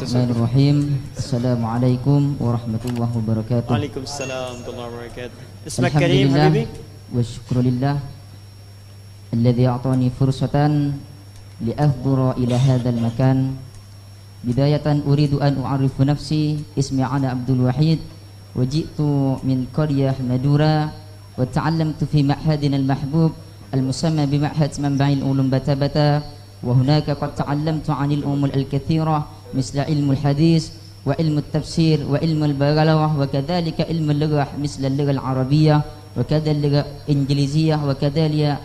Bismillahirrahmanirrahim. Assalamualaikum warahmatullahi wabarakatuh. Waalaikumsalam warahmatullahi wabarakatuh. Ismak karim habibi. Wa syukrulillah alladhi a'tani fursatan li ahdura ila hadzal makan. Bidayatan uridu an u'arrifu nafsi. Ismi ana Abdul Wahid wa ji'tu min qaryah Madura wa ta'allamtu fi ma'hadina al-mahbub al-musamma bi ma'had Manba'il Ulum Batabata wa hunaka qad ta'allamtu 'anil umul al-kathira مثل علم الحديث وعلم التفسير وعلم البلاغة وكذلك علم اللغة مثل اللغة العربية وكذا اللغة الإنجليزية وكذلك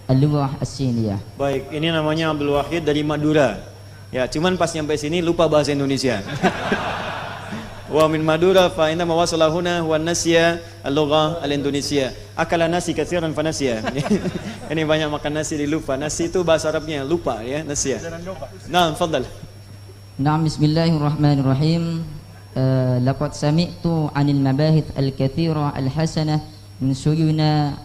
اللغة الصينية. Baik, ini namanya Abdul Wahid dari Madura. Ya, cuman pas nyampe sini lupa bahasa Indonesia. Wa min Madura fa inna mawasalahuna wa nasiya al-lugha al-Indonesia. Akala nasi katsiran fa nasiya. Ini banyak makan nasi dilupa. Nasi itu bahasa Arabnya lupa ya, nasiya. Nah, fadhal. نعم بسم الله الرحمن الرحيم لقد سمعت عن المباحث الكثيرة الحسنة من شيوخنا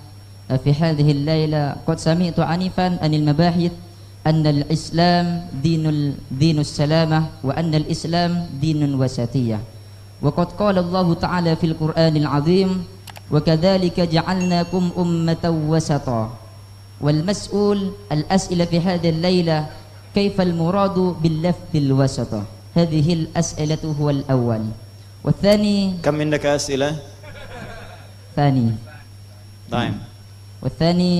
في هذه الليلة. قد سمعت عنفا عن المباحث أن الإسلام دين السلامة وأن الإسلام دين وسطية. وقد قال الله تعالى في القرآن العظيم وكذلك جعلناكم أمة وسطا. والمسؤول الأسئلة في هذه الليلة كيف المراد باللفظ الوسط؟ هذه الأسئلة هو الأول. والثاني كم عندك أسئلة؟ ثاني. طيب. والثاني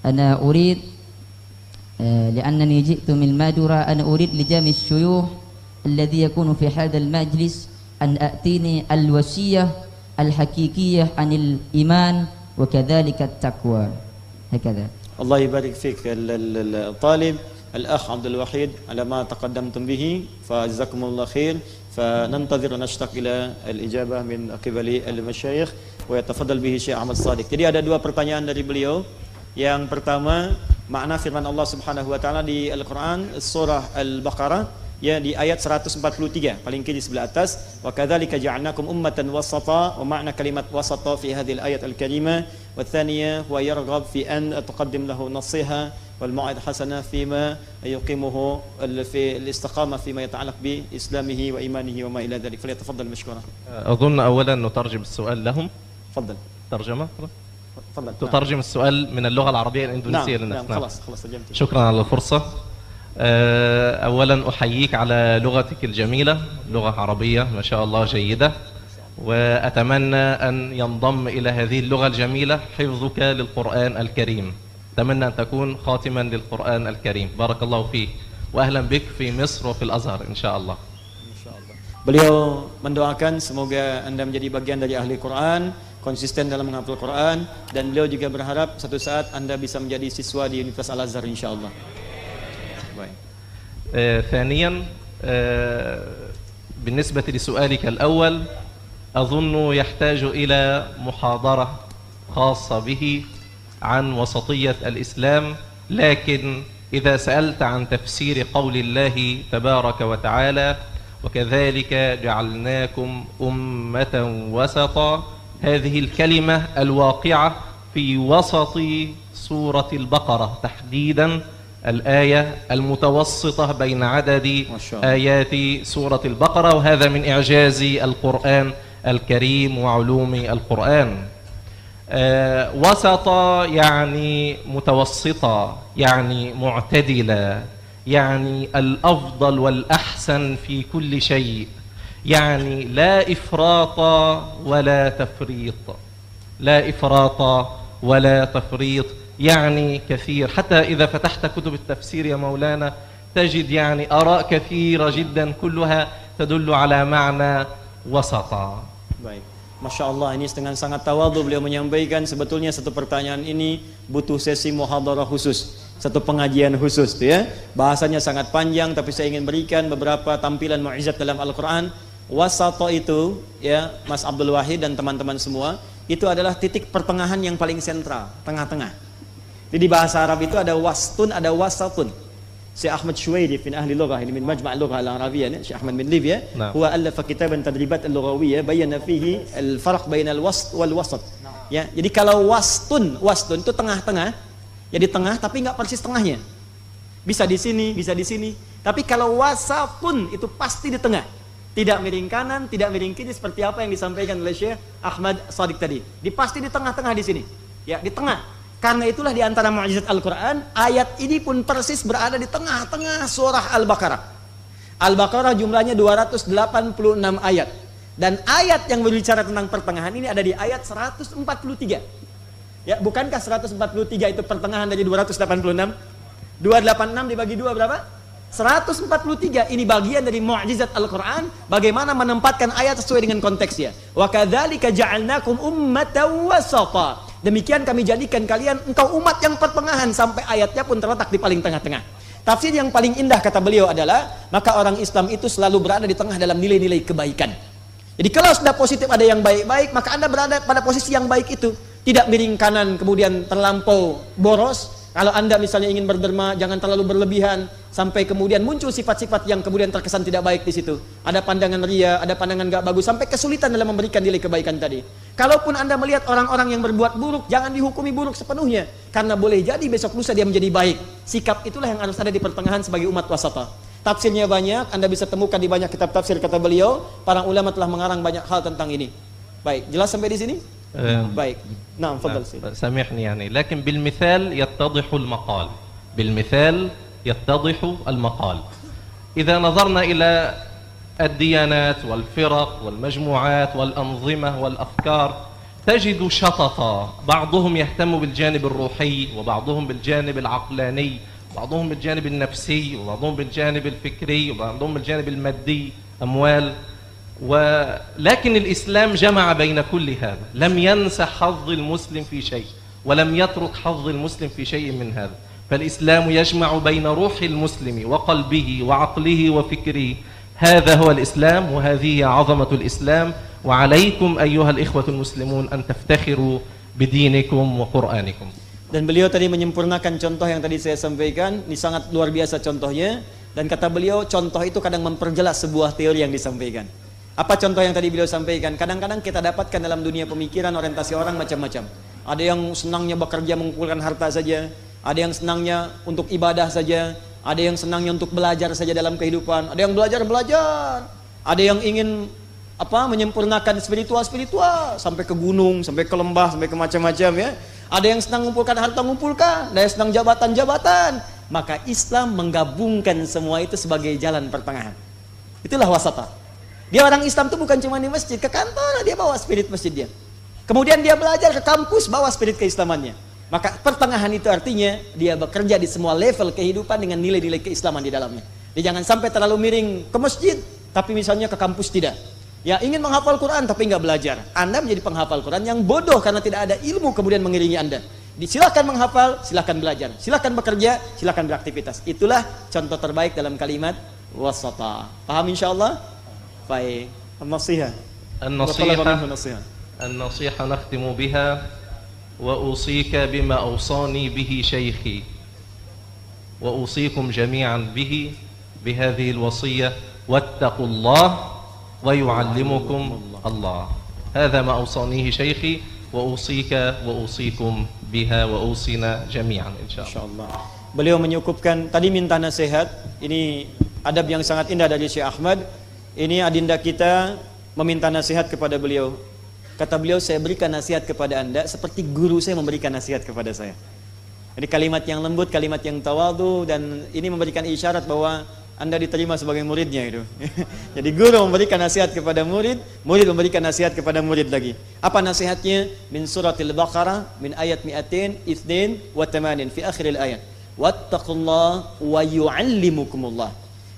أنا أريد لأنني جئت من مادورة أنا أريد لجميع الشيوخ الذي يكون في هذا المجلس أن أأتيني الوصية الحقيقية عن الإيمان وكذلك التقوى. هكذا. الله يبارك فيك الطالب الأخ عبد الوحيد على ما تقدمتم به فجزاكم الله خير. فننتظر ونشتاق إلى الإجابة من قبل المشايخ ويتفضل به Syekh Ahmad Shadiq. Jadi ada dua pertanyaan dari beliau. Yang pertama, makna firman Allah Subhanahu wa taala di Al-Qur'an surah Al-Baqarah ya di ayat 143 paling kiri sebelah atas, wa kadzalika ja'alnakum ummatan wasata, wa makna kalimat wasata fi hadhihi al-ayat al-karimah. Wa tsaniyah wa yarghab fi an tuqaddim lahu nasiha wal mau'id hasanah fima yuqimuhu fi al-istiqamah fima yata'allaq bi islamihi wa imanihi wa ma ila dhalik. Falyatafaddal mashkura. أظن أولا نترجم السؤال لهم. تفضل. ترجمة؟ تفضل. تترجم السؤال من اللغة العربية الإندونيسية للناس. نعم خلاص ترجمت. شكرا على الفرصة. أولا أحييك على لغتك الجميلة، لغة عربية ما شاء الله جيدة، وأتمنى أن ينضم إلى هذه اللغة الجميلة حفظك للقرآن الكريم. أتمنى أن تكون خاتما للقرآن الكريم. بارك الله فيك وأهلا بك في مصر وفي الأزهر إن شاء الله. Beliau mendoakan semoga Anda menjadi bagian dari ahli Quran, konsisten dalam menghafal Quran, dan beliau juga berharap satu saat Anda bisa menjadi siswa di Universitas Al-Azhar insyaallah. ثانيا بالنسبة لسؤالك الأول أظن يحتاج إلى محاضرة خاصة به عن وسطية الإسلام، لكن إذا سألت عن تفسير قول الله تبارك وتعالى وكذلك جعلناكم أمة وسطا، هذه الكلمة الواقعة في وسط سورة البقرة تحديدا الآية المتوسطة بين عدد آيات سورة البقرة، وهذا من إعجاز القرآن الكريم وعلوم القرآن. وسطة يعني متوسطة، يعني معتدلة، يعني الأفضل والأحسن في كل شيء، يعني لا إفراط ولا تفريط، لا إفراط ولا تفريط، يعني كثير. حتى إذا فتحت كتب التفسير يا مولانا تجد يعني آراء كثيرة جدا كلها تدل على معنى وسطا. Baik. Masya Allah, ini dengan sangat tawadhu beliau menyampaikan sebetulnya satu pertanyaan ini butuh sesi muhadarah khusus, satu pengajian khusus tuh ya. Bahasanya sangat panjang tapi saya ingin berikan beberapa tampilan mukjizat dalam Al-Qur'an. Wasata itu ya Mas Abdul Wahid dan teman-teman semua, itu adalah titik pertengahan yang paling sentral, tengah-tengah. Jadi di bahasa Arab itu ada wastun, ada wasatun. Syekh Ahmad Shuwairi fi ahli lughah ini min majma' al-lughah al-arabiyya, Syekh Ahmad bin Libya, huwa allafa kitaban tadribat al-lughawiyya bayyana fihi al-farq bain al-wast wal wasat. Ya, jadi kalau wastun itu tengah-tengah, jadi tengah tapi enggak persis tengahnya. Bisa di sini, bisa di sini. Tapi kalau wasatun itu pasti di tengah. Tidak miring kanan, tidak miring kiri seperti apa yang disampaikan oleh Syekh Ahmad Shadiq tadi. Pasti di tengah-tengah di sini. Ya, di tengah. Karena itulah di antara mukjizat Al-Qur'an, ayat ini pun persis berada di tengah-tengah surah Al-Baqarah. Al-Baqarah jumlahnya 286 ayat. Dan ayat yang berbicara tentang pertengahan ini ada di ayat 143. Ya, bukankah 143 itu pertengahan dari 286? 286 dibagi 2 berapa? 143. Ini bagian dari mukjizat Al-Qur'an, bagaimana menempatkan ayat sesuai dengan konteksnya. Wa kadzalika ja'alnakum ummatan wasata. Demikian kami jadikan kalian engkau umat yang pertengahan, sampai ayatnya pun terletak di paling tengah-tengah. Tafsir yang paling indah kata beliau adalah, maka orang Islam itu selalu berada di tengah dalam nilai-nilai kebaikan. Jadi kalau sudah positif ada yang baik-baik, maka Anda berada pada posisi yang baik itu. Tidak miring kanan kemudian terlampau boros. Kalau Anda misalnya ingin berderma, jangan terlalu berlebihan sampai kemudian muncul sifat-sifat yang kemudian terkesan tidak baik di situ. Ada pandangan ria, ada pandangan gak bagus, sampai kesulitan dalam memberikan nilai kebaikan tadi. Kalaupun Anda melihat orang-orang yang berbuat buruk, jangan dihukumi buruk sepenuhnya, karena boleh jadi besok lusa dia menjadi baik. Sikap itulah yang harus ada di pertengahan sebagai umat wasata. Tafsirnya banyak, Anda bisa temukan di banyak kitab tafsir kata beliau. Para ulama telah mengarang banyak hal tentang ini. Baik, jelas sampai di sini? بايك نعم تفضل سيدي. سامحني يعني، لكن بالمثال يتضح المقال. بالمثال يتضح المقال. إذا نظرنا إلى الديانات والفرق والمجموعات والأنظمة والأفكار تجد شططا، بعضهم يهتم بالجانب الروحي، وبعضهم بالجانب العقلاني، وبعضهم بالجانب النفسي، وبعضهم بالجانب الفكري، وبعضهم بالجانب المادي، أموال. ولكن الإسلام جمع بين كل هذا، لم ينس حظ المسلم في شيء، ولم يترك حظ المسلم في شيء من هذا. فالإسلام يجمع بين روح المسلم وقلبه وعقله وفكره. هذا هو الإسلام، وهذه عظمة الإسلام. وعليكم أيها الإخوة المسلمون أن تفتخروا بدينكم وقرآنكم. Dan beliau tadi menyempurnakan contoh yang tadi saya sampaikan. Ini sangat luar biasa contohnya. Dan kata beliau, contoh itu kadang memperjelas sebuah teori yang disampaikan. Apa contoh yang tadi beliau sampaikan? Kadang-kadang kita dapatkan dalam dunia pemikiran, orientasi orang macam-macam. Ada yang senangnya bekerja mengumpulkan harta saja, ada yang senangnya untuk ibadah saja, ada yang senangnya untuk belajar saja dalam kehidupan, ada yang belajar, ada yang ingin menyempurnakan spiritual sampai ke gunung, sampai ke lembah, sampai ke macam-macam ya. Ada yang senang mengumpulkan harta, ada yang senang jabatan. Maka Islam menggabungkan semua itu sebagai jalan pertengahan. Itulah wasata. Dia orang Islam itu bukan cuma di masjid, ke kantor dia bawa spirit masjid dia. Kemudian dia belajar ke kampus, bawa spirit keislamannya. Maka pertengahan itu artinya dia bekerja di semua level kehidupan dengan nilai-nilai keislaman di dalamnya. Dia jangan sampai terlalu miring ke masjid, tapi misalnya ke kampus tidak. Ya, ingin menghafal Quran tapi nggak belajar. Anda menjadi penghafal Quran yang bodoh karena tidak ada ilmu kemudian mengiringi Anda. Silakan menghafal, silakan belajar, silakan bekerja, silakan beraktivitas. Itulah contoh terbaik dalam kalimat wasata. Paham insyaallah? Baik, النصيحة نختم بها وأوصيك بما أوصاني به شيخي وأوصيكم جميعا بهذه الوصية واتقوا الله ويعلمكم الله. هذا ما أوصانيه شيخي وأوصيك وأوصيكم بها وأوصينا جميعا إن شاء الله. Beliau menyukupkan tadi minta nasihat. Ini adab yang sangat indah dari Syekh Ahmad. Ini adinda kita meminta nasihat kepada beliau. Kata beliau, saya berikan nasihat kepada Anda seperti guru saya memberikan nasihat kepada saya. Jadi kalimat yang lembut, kalimat yang tawadu, dan ini memberikan isyarat bahwa Anda diterima sebagai muridnya itu. Jadi guru memberikan nasihat kepada murid, murid memberikan nasihat kepada murid lagi. Apa nasihatnya? Min suratil Baqarah, min ayat 282 fi akhiril ayat. Wattaqullah wa yu'allimukumullah.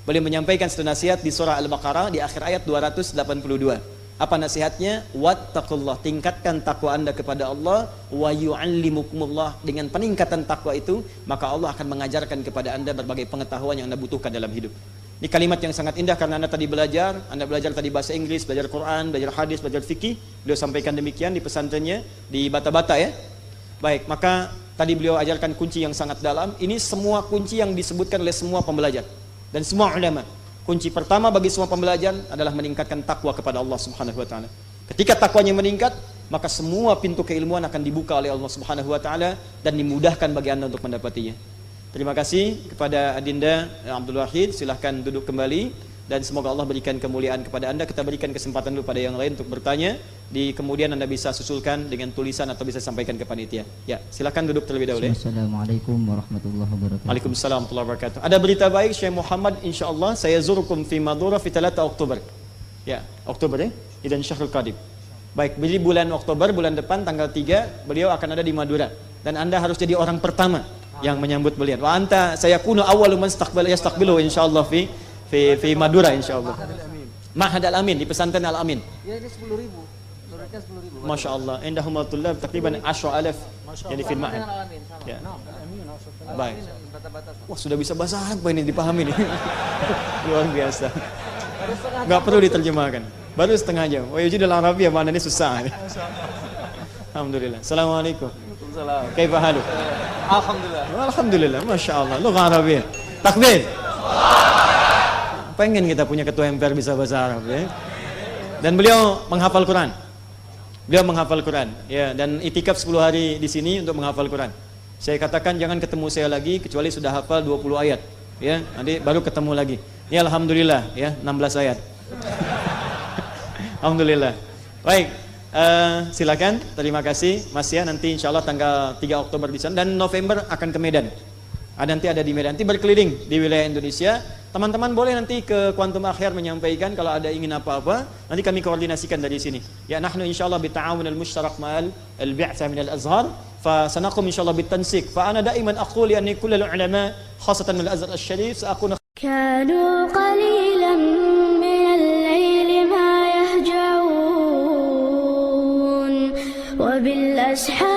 Beliau menyampaikan satu nasihat di surah Al-Baqarah di akhir ayat 282. Apa nasihatnya? Wattaqullah, tingkatkan takwa Anda kepada Allah, wa yu'allimukumullah. Dengan peningkatan takwa itu, maka Allah akan mengajarkan kepada Anda berbagai pengetahuan yang Anda butuhkan dalam hidup. Ini kalimat yang sangat indah karena Anda tadi belajar, tadi bahasa Inggris, belajar Quran, belajar hadis, belajar fikih. Beliau sampaikan demikian di pesantrennya di Bata-Bata ya. Baik, maka tadi beliau ajarkan kunci yang sangat dalam. Ini semua kunci yang disebutkan oleh semua pembelajar dan semua ulama. Kunci pertama bagi semua pembelajaran adalah meningkatkan takwa kepada Allah Subhanahu wa taala. Ketika takwanya meningkat, maka semua pintu keilmuan akan dibuka oleh Allah Subhanahu wa taala dan dimudahkan bagi Anda untuk mendapatinya. Terima kasih kepada Adinda Abdul Wahid, silahkan duduk kembali dan semoga Allah berikan kemuliaan kepada Anda. Kita berikan kesempatan dulu pada yang lain untuk bertanya, di kemudian Anda bisa susulkan dengan tulisan atau bisa sampaikan ke panitia. Ya, silahkan duduk terlebih dahulu. Assalamualaikum warahmatullahi wabarakatuh. Waalaikumsalam warahmatullahi wabarakatuh. Ada berita baik Syekh Muhammad, insyaallah saya zurukum fi Madura fi 3 Oktober. Ya, Oktober ya, dan Syahrul Qadim. Baik, jadi bulan Oktober, bulan depan tanggal 3 beliau akan ada di Madura dan Anda harus jadi orang pertama yang menyambut beliau. Wa anta sayakunu awwalu man yastaqbilu insyaallah fi Madura insyaallah. Ma'had Al-Amin di pesantren Al-Amin. Ya ini 10.000. Menurutnya 10.000. Masya Allah, indahum tullab takriban 10,000 yang di Ma'had. Ya. Baik. Wah, sudah bisa bahasa Arab ini dipahami nih. Luar biasa. Enggak perlu diterjemahkan. Baru setengah jam. Wa yujidul Arabiyya mana ini susah. Alhamdulillah. Assalamualaikum. Waalaikumsalam. Kaifa haluk? Alhamdulillah. Alhamdulillah, Masya Allah. Lughah Arabiyah. Takbir. Pengen kita punya ketua MPR bisa bahasa Arab ya. Dan beliau menghafal Quran. Beliau menghafal Quran ya, dan itikaf 10 hari di sini untuk menghafal Quran. Saya katakan jangan ketemu saya lagi kecuali sudah hafal 20 ayat ya. Nanti baru ketemu lagi. Ya alhamdulillah ya 16 ayat. Alhamdulillah. Baik, silakan. Terima kasih Mas ya, nanti insyaallah tanggal 3 Oktober di sana dan November akan ke Medan. Nanti ada di Medan, nanti berkeliling di wilayah Indonesia. Teman-teman boleh nanti ke Quantum Akhyar menyampaikan kalau ada ingin apa-apa, nanti kami koordinasikan dari sini. Ya nahnu insyaallah bita'awun al-mushtarak ma'al al-bi'tsah min al-Azhar, fa sanaqum insyaallah bitansik. Fa ana daiman aqulu anni kullal ulama khasatan min al-Azhar al-Sharif sa'akuna كانوا قليلا من الليل ما يهجعون وبالأسحار